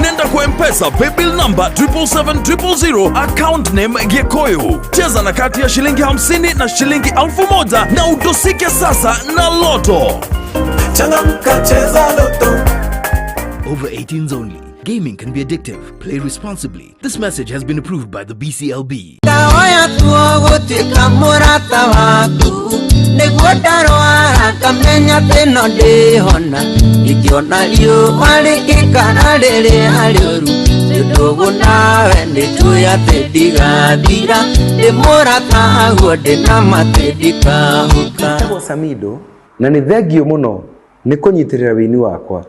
Nenda kwa M-Pesa paybill number 77700, account name Gikuyu. Cheza na kati ya shilingi 50 na shilingi 1000 na udosike sasa na Loto. Changamka, cheza Loto. Over 18s only. Gaming can be addictive. Play responsibly. This message has been approved by the BCLB. Samido na ni thengio muno ni kunyitirira wini wakwa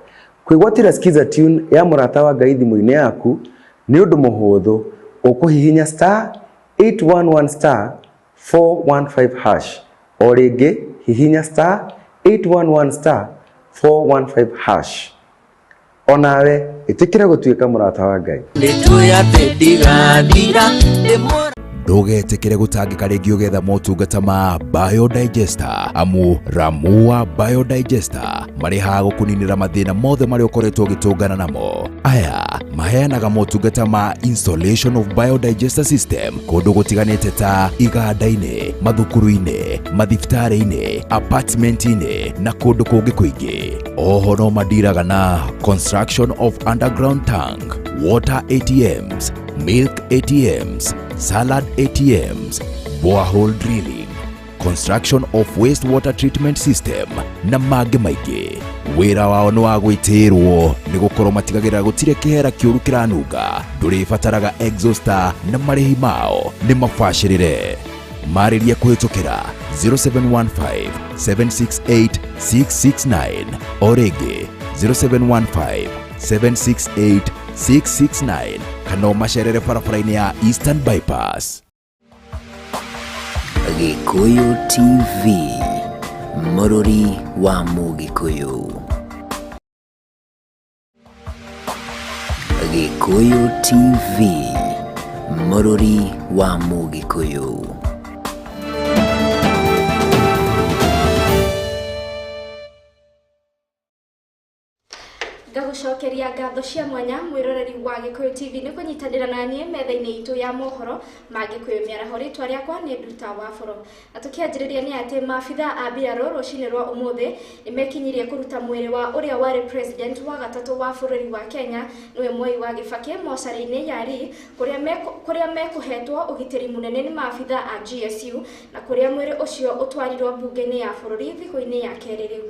kwigwatira skiza tune ya murata wa Ngai thimu-ini yaku ni undu muhuthu ukuhihinya *811*415# o ringi hihinya *811*415#. Onawe itikira gutuika murata wa Ngai. Ndugetikire gutangika ringi ugetha motungata ma Biodigester amu Ramua Biodigester mariha gukuninira mathina mothe mari ukoretwo gitungana namo. Aya maheanaga motungata ma installation of Biodigester system kundu gutiganite ta iganda-ini, mathukuru-ini, mathibitari-ini, apartment-ini na kundu kungi kuingi. Oho no madiraga na construction of underground tank, water ATMs, milk ATMs, salad ATMs, borehole drilling, construction of wastewater treatment system na mangĩ maingĩ. Wĩra wao nĩ wa gwĩtĩrwo nĩ gũkorwo matigagĩrĩra gũtirĩ kĩhera kĩũru kĩranunga. Ndũrĩbataraga exhauster na marĩhi mao nĩ mabacĩrĩre. Marĩria kũhĩtũkĩra 0715 768 669 o rĩngĩ 0715 768 669 kana macerere barabara-inĩ ya Eastern Bypass. Gikuyu TV, mũrũri wa Mũgikuyu. Gikuyu TV, mũrũri wa Mũgikuyu. Ngagucokeria ngatho cia mwanya mwiroreri wa Gikuyu TV ni kunyitanira na nie metha-ini itu ya mohoro ma Gikuyu Miaraho. Ritwa riakwa ni Nduta wa Boro. Na tukianjiriria ni ati maabitha a Boro rucini rwa umuthi nimekinyirie kuruta mwiri wa uria wari president wa gatatu wa bururi wa Kenya niwe Moi wa Kibaki mocari-ini yari kuria mekuhetwo ugitiri munene ni maabitha a GSU na kuria mwiri ucio utwarirwo bunge-ini ya bururi thikũ-ini ya keri riu.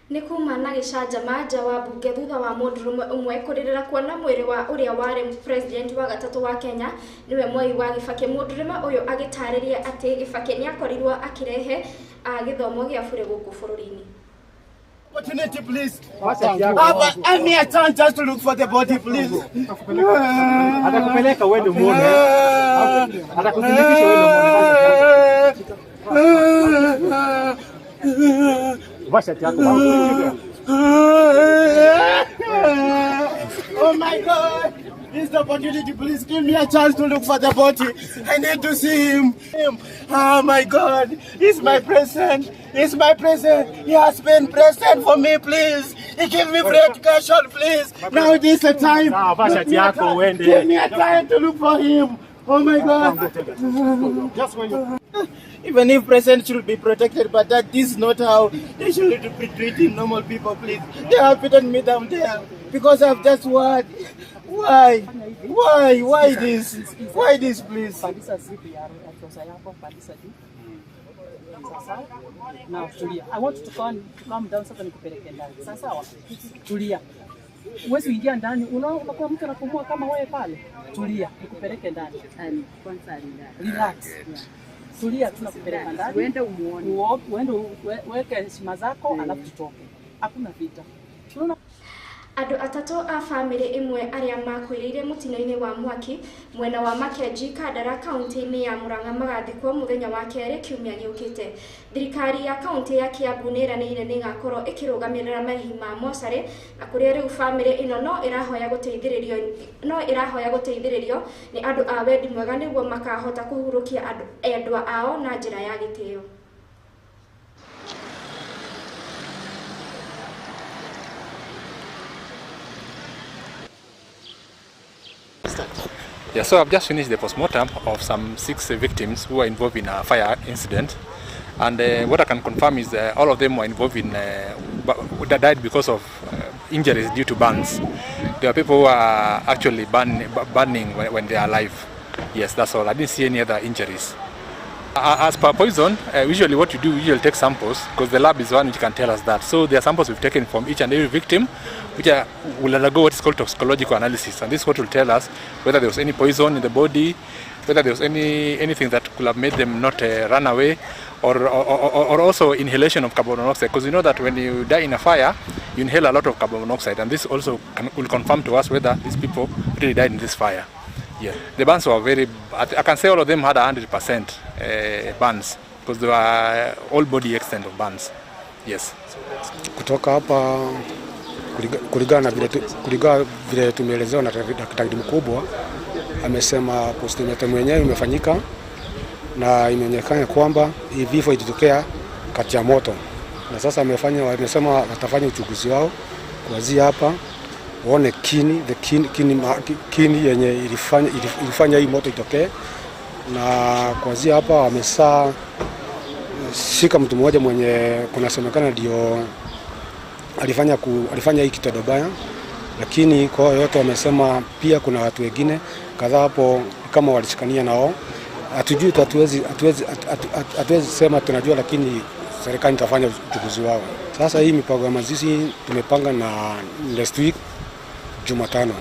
Ni kuma na gicanjama nja wa bunge thutha wa mũndũrũme ũmwe kũrĩrĩra kuona mwĩrĩ wa ũrĩa warĩ president wa gatatu wa Kenya niwe Moi wa Kibaki. Mũndũrũme ũyũ agĩtarĩria atĩ Kibaki nĩ akorirwo akĩrehe gĩthomo gĩa bure gũkũ bũrũri-inĩ. Opportunity, please. I'm here trying just to look for the body, please. Atakupeleka wewe muone. Atakupelekisha wewe muone. Washa yako. Oh my God. This is the opportunity. Please give me a chance to look for the body. I need to see him. Oh my God. He's my present. He's my present. He has been present for me, please. He give me free education, please. Now this is the time. Give me a time to look for him. Oh my God. Just when you... Even if present should be protected, but that is not how they should be treating normal people, please. They have beaten me down there because of just what? Why? Why this? Why this, please? Now, Julia, I want you to calm down so nikupeleke ndani. Sawa? Julia. Wewe uingia ndani, unakuwa mtu anapumua kama wewe pale. Julia, nikupeleke ndani. Kwanza relax. Julia, tunakupeleka ndani. Uende umuone. Uende uweke heshima zako alafu tutoke. Hakuna vita. Tunaona Andũ atatũ a bamĩrĩ ĩmwe arĩa makwĩrĩire mũtino-inĩ wa mwaki mwena wa Makenji Kandara kaunti-inĩ ya Murang'a magathikwo mũthenya wa kerĩ kiumia gĩũkĩte. Thirikari ya kaunti ya Kiambu nĩ ĩranĩire nĩ ĩgakorwo ĩkĩrũgamĩrĩra marĩhi ma mocarĩ na kũrĩa rĩu bamĩrĩ ĩno no ĩrahoya gũteithĩrĩrio nĩ andũ a wendi mwega nĩguo makahota kũhurũkia endwa ao na njĩra ya gĩtĩo. Yeah, so I've just finished the postmortem of some 6 victims who were involved in a fire incident, and what I can confirm is all of them were involved in that died because of injuries due to burns. There are people who are actually burning when they are alive. Yes, that's all. I didn't see any other injuries. As per poison, usually what you do, you usually take samples because the lab is the one which can tell us that. So there are samples we've taken from each and every victim, which will undergo what is called toxicological analysis, and this is what will tell us whether there was any poison in the body, whether there was anything that could have made them not run away, or also inhalation of carbon monoxide, because you know that when you die in a fire, you inhale a lot of carbon monoxide, and this also will confirm to us whether these people really died in this fire. Yeah, the burns were very, I can say all of them had 100% burns because they were all body extent of burns. Yes. Kutoka hapa kulingana vile tumeelezewa na daktari mkubwa, amesema postmortem yenyewe imefanyika na imeonekana kwamba hii vifo ilitokea kati ya moto, na sasa wamesema watafanya uchunguzi wao kuanzia hapa waone kini yenye ilifanya hii moto itokee, na kuanzia hapa wamesa shika mtu mmoja mwenye kunasemekana ndio alifanya hii kitendo baya, lakini kwa yote wamesema pia kuna watu wengine kadhaa hapo kama walishikania nao. Hatujui, hatuwezi sema tunajua, lakini serikali itafanya uchunguzi wao. Sasa hii mipango ya mazishi tumepanga na next week Jumatano.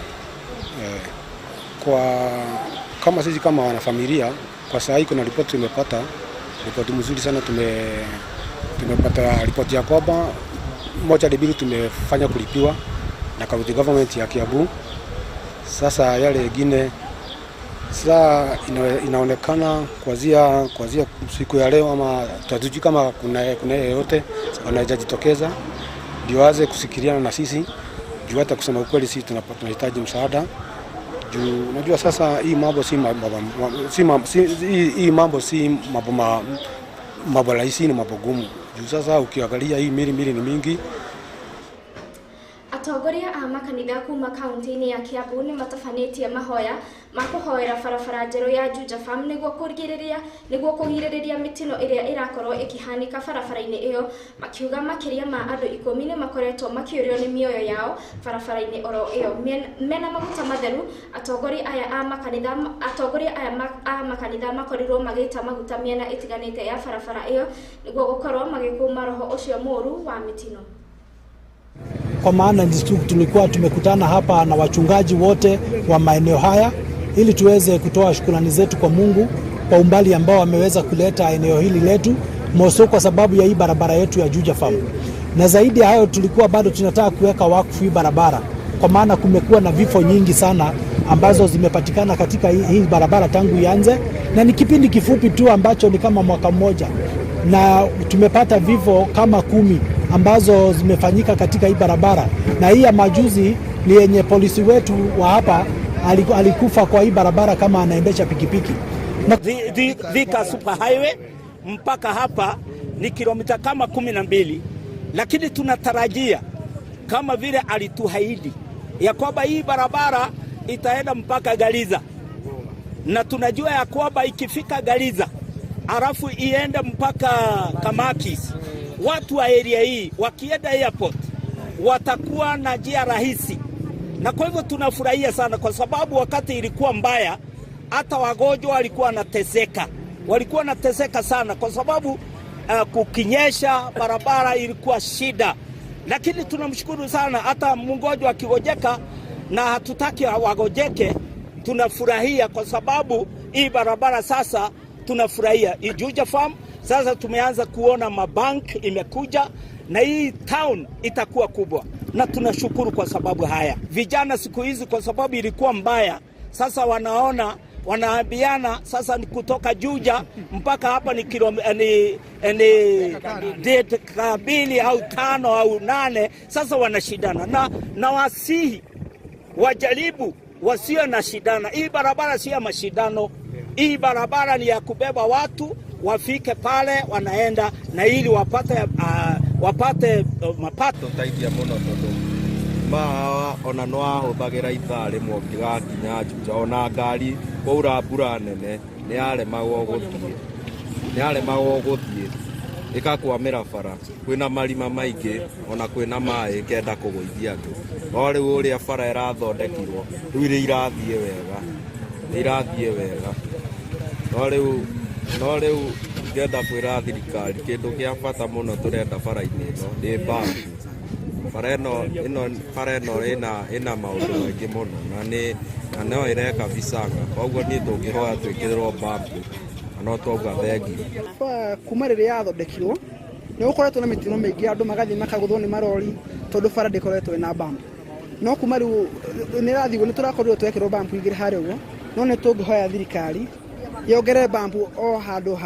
Kama sisi kama wanafamilia, kwa saa hii kuna ripoti tumepata, ripoti mzuri sana. Tumepata ripoti ya kwamba moja debili tumefanya kulipiwa na county government ya Kiambu. Sasa yale mengine sasa inaonekana kuanzia siku ya leo, ama tutajui kama kuna yeyote anajitokeza ndio waze kusikiliana na sisi. Juu hata kusema ukweli sisi tunahitaji msaada. Juu unajua sasa hii mambo si mambo rahisi, ni mambo gumu. Juu sasa ukiangalia hii mili ni mingi. Atongoria a makanitha kuma kaunti-inĩ ya Kiambu nĩ matabanĩtie mahoya ma kũhoera barabara njerũ ya Juja Farm nĩguo kũgirĩrĩria mĩtino ĩrĩa ĩrakorwo ĩkĩhanĩka barabara-inĩ ĩyo, makiuga makĩria ma andũ 10 nĩ makoretwo makĩũrĩo nĩ mĩoyo yao barabara-inĩ oro ĩyo. Mena maguta matheru, atongoria aya a makanitha makorirwo magĩita maguta mĩena ĩtiganĩte ya barabara ĩyo nĩguo gũkorwo magĩkũma roho ũcio mũũru wa mĩtino. Kwa maana tulikuwa tumekutana hapa na wachungaji wote wa maeneo haya ili tuweze kutoa shukrani zetu kwa Mungu kwa umbali ambao wameweza kuleta eneo hili letu moso kwa sababu ya hii barabara yetu ya Juja Farm. Na zaidi ya hayo tulikuwa bado tunataka kuweka wakfu hii barabara kwa maana kumekuwa na vifo nyingi sana ambazo zimepatikana katika hii barabara tangu ianze, na ni kipindi kifupi tu ambacho ni kama mwaka mmoja, na tumepata vifo kama 10 ambazo zimefanyika katika hii barabara. Na hii ya majuzi ni yenye polisi wetu wa hapa alikufa kwa hii barabara kama anaendesha pikipiki. Thika Super Highway mpaka hapa ni kilomita kama 12, lakini tunatarajia kama vile alituhaidi ya kwamba hii barabara itaenda mpaka Galiza, na tunajua ya kwamba ikifika Galiza alafu iende mpaka Kamakis, watu wa area hii wakienda airport watakuwa na njia rahisi. Na kwa hivyo tunafurahia sana, kwa sababu wakati ilikuwa mbaya hata wagonjwa walikuwa nateseka sana, kwa sababu kukinyesha barabara ilikuwa shida. Lakini tunamshukuru sana, hata mgonjwa akigojeka, na hatutaki wagojeke, tunafurahia kwa sababu hii barabara sasa tunafurahia. Ijuja Farm sasa tumeanza kuona mabank imekuja, na hii town itakuwa kubwa, na tunashukuru kwa sababu haya. Vijana siku hizi kwa sababu ilikuwa mbaya, sasa wanaambiana sasa ni kutoka Juja mpaka hapa ni dakika 2 au 5 au 8. Sasa wanashidana, na wasihi wajaribu wasio na shidana. Hii barabara si ya mashidano, hii barabara ni ya kubeba watu wafike pale wanaenda, na ili wapate mapato. Taidia muno tondu ona no ahuthagira ithaa rimwe ngigakinya Juja, ona ngari kwaura mbura nene ni aremagwo guthie ikakwamira bara, kwina marima maingi, ona kwina mai kenda kugũithia andu. No riu uria bara irathondekirwo riu irathie wega, no riu ngenda kwira thirikari kindu kia bata muno turenda bara-ini ino ni bambu. Bara ino ina maundu maingi muno, na no ireka visanga, koguo ni tungihoya twikirwo bambu, no twauga thengi. Kuma riria yathondekirwo ni gukoretwo na mitino mingi, andu magathie makaguthwo ni marori tondu bara ndikoretwo ina bambu. No kuma riu ni rathigwo ni turakorirwo twekirwo bambu igiri hari uguo, no ni tungihoya thirikari yongere bambu o handu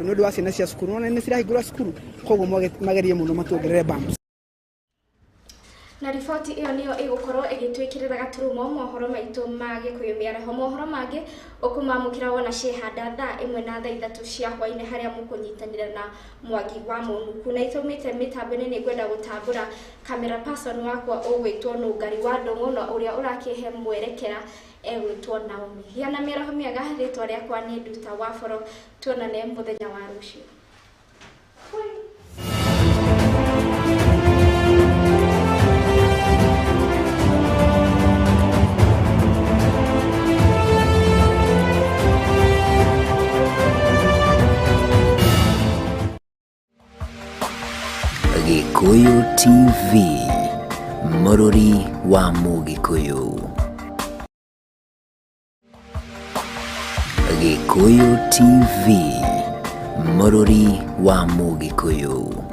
ni undu wa ciana cia cukuru, no ni cirahingũra cukuru, koguo magerie muno matuongerere bambu. Na riboti iyo niyo igukorwo igitwikirira gaturumo mohoro maitu ma Gikuyu Miaraho. Mohoro mangĩ ukumamukira wona ciehanda thaa 1:03 cia hwaini haria mukunyitanira na Mwangi wa Munuku, na itumite mitambo-ini ni ngwenda gutambura camera person wakwa ugwitwo Nungari wa Ndung'u, na uria urakihe mwerekera egwitwo Naomi. Hiana Miaraho miega, ritwa riakwa ni Nduta wa Boro. Tuonane muthenya wa rucio. Gikuyu TV, Mururi wa Mugikuyu. Gikuyu TV, Mururi wa Mugikuyu.